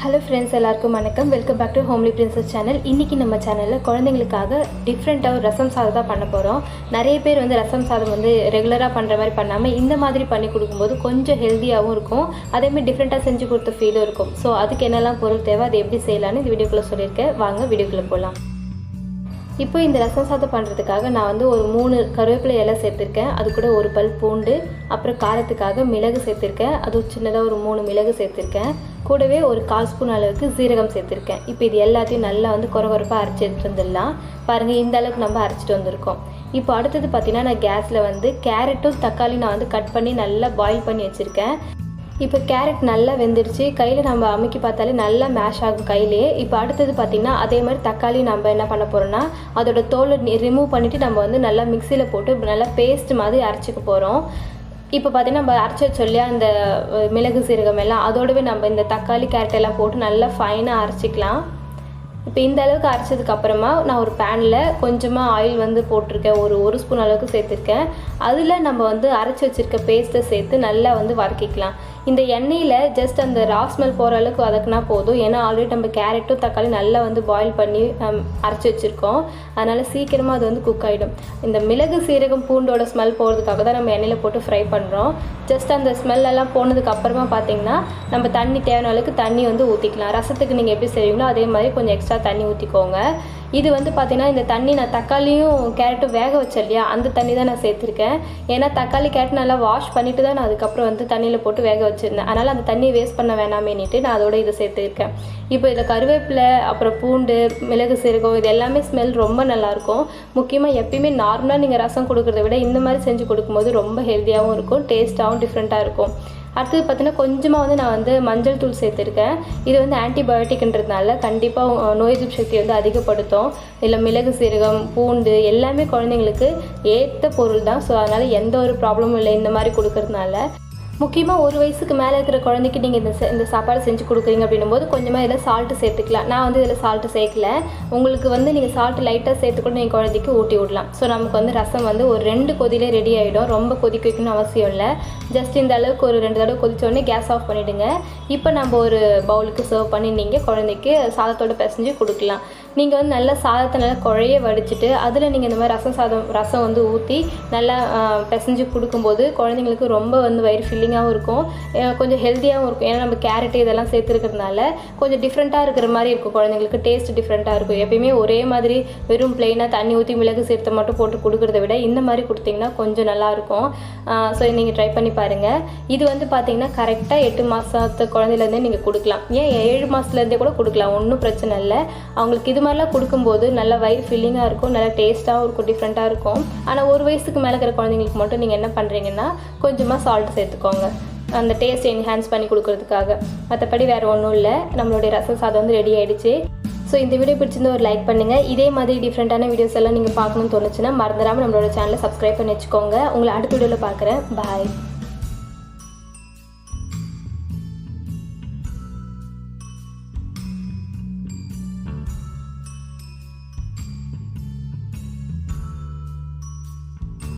Hello friends, எல்லாருக்கும் வணக்கம். Welcome back to homely princess channel. இன்றைக்கி நம்ம சேனலில் குழந்தைங்களுக்காக டிஃப்ரெண்ட்டாக ஒரு ரசம் சாதம் தான் பண்ண போகிறோம். நிறைய பேர் ரசம் சாதம் ரெகுலராக பண்ணுற மாதிரி பண்ணாமல் இந்த மாதிரி பண்ணி கொடுக்கும்போது கொஞ்சம் ஹெல்த்தியாகவும் இருக்கும், அதேமாதிரி டிஃப்ரெண்ட்டாக செஞ்சு கொடுத்த ஃபீலும் இருக்கும். ஸோ அதுக்கு என்னெல்லாம் பொருள் தேவை, அதை எப்படி செய்யலான்னு இந்த வீடியோக்குள்ளே சொல்லியிருக்கேன். வாங்க வீடியோக்குள்ளே போகலாம். இப்போ இந்த ரசம் சாதம் பண்ணுறதுக்காக நான் ஒரு 3 கருவேப்பிலை இலை சேர்த்துருக்கேன். அது கூட ஒரு பல் பூண்டு, அப்புறம் காரத்துக்காக மிளகு சேர்த்துருக்கேன். அதுவும் சின்னதாக ஒரு 3 மிளகு சேர்த்துருக்கேன். கூடவே ஒரு 1/4 ஸ்பூன் அளவுக்கு சீரகம் சேர்த்துருக்கேன். இப்போ இது எல்லாத்தையும் நல்லா கொரகொரப்பாக அரைச்சி எடுத்துட்டு வந்துடலாம். பாருங்கள், இந்த அளவுக்கு நம்ம அரைச்சிட்டு வந்திருக்கோம். இப்போ அடுத்தது பார்த்திங்கன்னா, நான் கேஸில் கேரட்டும் தக்காளியும் நான் கட் பண்ணி நல்லா பாயில் பண்ணி வச்சுருக்கேன். இப்போ கேரட் நல்லா வெந்துடுச்சு. கையில் நம்ம அமுக்கி பார்த்தாலே நல்லா மேஷ் ஆகும் கையிலே. இப்போ அடுத்தது பார்த்திங்கன்னா, அதே மாதிரி தக்காளி நம்ம என்ன பண்ண போகிறோன்னா, அதோட தோலை ரிமூவ் பண்ணிவிட்டு நம்ம நல்லா மிக்சியில் போட்டு நல்லா பேஸ்ட் மாதிரி அரைச்சிக்க போகிறோம். இப்போ பார்த்திங்கன்னா, நம்ம அரைச்சி வச்சோல்லையா அந்த மிளகு சீரகம் எல்லாம், அதோடவே நம்ம இந்த தக்காளி கேரட் எல்லாம் போட்டு நல்லா ஃபைனாக அரைச்சிக்கலாம். இப்போ இந்த அளவுக்கு அரைச்சதுக்கப்புறமா நான் ஒரு பேனில் கொஞ்சமாக ஆயில் போட்டிருக்கேன். ஒரு ஸ்பூன் அளவுக்கு சேர்த்துருக்கேன். அதில் நம்ம அரைச்சி வச்சுருக்க பேஸ்ட்டை சேர்த்து நல்லா வதக்கிக்கலாம். இந்த எண்ணெயில் ஜஸ்ட் அந்த ரா ஸ்மெல் போகிற அளவுக்கு வதக்குனா போதும். ஏன்னா ஆல்ரெடி நம்ம கேரட்டும் தக்காளி நல்லா பாயில் பண்ணி அரைச்சி வச்சுருக்கோம். அதனால் சீக்கிரமாக அது குக் ஆகிடும். இந்த மிளகு சீரகம் பூண்டோட ஸ்மெல் போகிறதுக்காக தான் நம்ம எண்ணெயில் போட்டு ஃப்ரை பண்ணுறோம். ஜஸ்ட் அந்த ஸ்மெல்லாம் போனதுக்கப்புறமா பார்த்திங்கன்னா, நம்ம தண்ணி தேவையான அளவுக்கு தண்ணி ஊற்றிக்கலாம். ரசத்துக்கு நீங்கள் எப்படி செய்வீங்களோ அதே மாதிரி கொஞ்சம் எக்ஸ்ட்ரா தண்ணி ஊற்றிக்கோங்க. இது பார்த்திங்கன்னா, இந்த தண்ணி நான் தக்காளியும் கேரட்டும் வேக வச்சேன் இல்லையா, அந்த தண்ணி தான் நான் சேர்த்துருக்கேன். ஏன்னா தக்காளி கேரட் நல்லா வாஷ் பண்ணிவிட்டு தான் நான் அதுக்கப்புறம் தண்ணியில் போட்டு வேக வச்சுருந்தேன். அதனால் அந்த தண்ணியை வேஸ்ட் பண்ண வேணாமேனிட்டு நான் அதோட இதை சேர்த்துருக்கேன். இப்போ இதில் கருவேப்பிலை, அப்புறம் பூண்டு, மிளகு சீரகம், இது எல்லாமே ஸ்மெல் ரொம்ப நல்லாயிருக்கும். முக்கியமாக எப்பயுமே நார்மலாக நீங்கள் ரசம் கொடுக்குறத விட இந்த மாதிரி செஞ்சு கொடுக்கும்போது ரொம்ப ஹெல்த்தியாகவும் இருக்கும், டேஸ்ட்டாகவும் டிஃப்ரெண்ட்டாக இருக்கும். அடுத்தது பார்த்திங்கன்னா, கொஞ்சமாக நான் மஞ்சள் தூள் சேர்த்துருக்கேன். இது ஆன்டிபயோட்டிக்ன்றதுனால கண்டிப்பாக நோய் எதிர்ப்பு சக்தி அதிகப்படுத்தும். இதில் மிளகு சீரகம், பூண்டு எல்லாமே குழந்தைங்களுக்கு ஏற்ற பொருள் தான். ஸோ அதனால் எந்த ஒரு ப்ராப்ளமும் இல்லை இந்த மாதிரி கொடுக்கறதுனால. முக்கியமாக 1 வயசுக்கு மேலே இருக்கிற குழந்தைக்கு நீங்கள் இந்த சாப்பாடு செஞ்சு கொடுக்குறீங்க அப்படின்னும் போது கொஞ்சமாக இதில் சால்ட்டு சேர்த்துக்கலாம். நான் இதில் சால்ட்டு சேர்க்கல. உங்களுக்கு நீங்கள் சால்ட்டு லைட்டாக சேர்த்து கூட நீங்கள் குழந்தைக்கு ஊட்டி விடலாம். ஸோ நமக்கு ரசம் ஒரு 2 கொதியிலே ரெடி ஆகிடும். ரொம்ப கொதிக்க வைக்கணும்னு அவசியம் இல்லை. ஜஸ்ட் இந்த அளவுக்கு ஒரு 2 தடவை கொதிச்சோடனே கேஸ் ஆஃப் பண்ணிவிடுங்க. இப்போ நம்ம ஒரு பவுலுக்கு சர்வ் பண்ணி நீங்கள் குழந்தைக்கு சாதத்தோடு பிசைஞ்சு கொடுக்கலாம். நீங்கள் நல்லா சாதத்தை நல்லா குழைய வடிச்சிட்டு அதில் நீங்கள் இந்த மாதிரி ரசம் ஊற்றி நல்லா பிசைஞ்சு கொடுக்கும்போது குழந்தைங்களுக்கு ரொம்ப வயிறு ஃபில்லிங்காகவும் இருக்கும், கொஞ்சம் ஹெல்த்தியாகவும் இருக்கும். ஏன்னா நம்ம கேரட்டு இதெல்லாம் சேர்த்துருக்கிறதுனால கொஞ்சம் டிஃப்ரெண்ட்டாக இருக்கிற மாதிரி இருக்கும். குழந்தைங்களுக்கு டேஸ்ட் டிஃப்ரெண்ட்டாக இருக்கும். எப்பயுமே ஒரே மாதிரி வெறும் பிளெயினாக தண்ணி ஊற்றி மிளகு சேர்த்து மட்டும் போட்டு கொடுக்குறத விட இந்த மாதிரி கொடுத்தீங்கன்னா கொஞ்சம் நல்லாயிருக்கும். ஸோ நீங்கள் ட்ரை பண்ணி பாருங்கள். இது பார்த்தீங்கன்னா கரெக்டாக 8 மாதத்து குழந்தையிலேருந்தே நீங்கள் கொடுக்கலாம். ஏன் 7 மாதத்துலேருந்தே கூட கொடுக்கலாம், ஒன்றும் பிரச்சனை இல்லை. அவங்களுக்கு இது மாதிரிலாம் கொடுக்கும்போது நல்லா வயிறு ஃபில்லிங்காக இருக்கும், நல்லா டேஸ்ட்டாகவும் இருக்கும், டிஃப்ரெண்ட்டாக இருக்கும். ஆனால் 1 வயசுக்கு மேலே இருக்கிற குழந்தைங்களுக்கு மட்டும் நீங்கள் என்ன பண்ணுறீங்கன்னா கொஞ்சமாக சால்ட் சேர்த்துக்கோங்க, அந்த டேஸ்ட் என்ஹான்ஸ் பண்ணி கொடுக்குறதுக்காக. மற்றபடி வேறு ஒன்றும் இல்லை. நம்மளுடைய ரசம் சாதம் ரெடி ஆகிடுச்சு. ஸோ இந்த வீடியோ பிடிச்சிருந்தா ஒரு லைக் பண்ணுங்கள். இதே மாதிரி டிஃப்ரெண்ட்டான வீடியோஸ் எல்லாம் நீங்கள் பார்க்கணும்னு தோணுச்சுன்னா மறந்துடாமல் நம்மளோட சேனலை சப்ஸ்கிரைப் பண்ணி வச்சுக்கோங்க. உங்களை அடுத்த வீடியோவில் பார்க்குறேன். பாய்.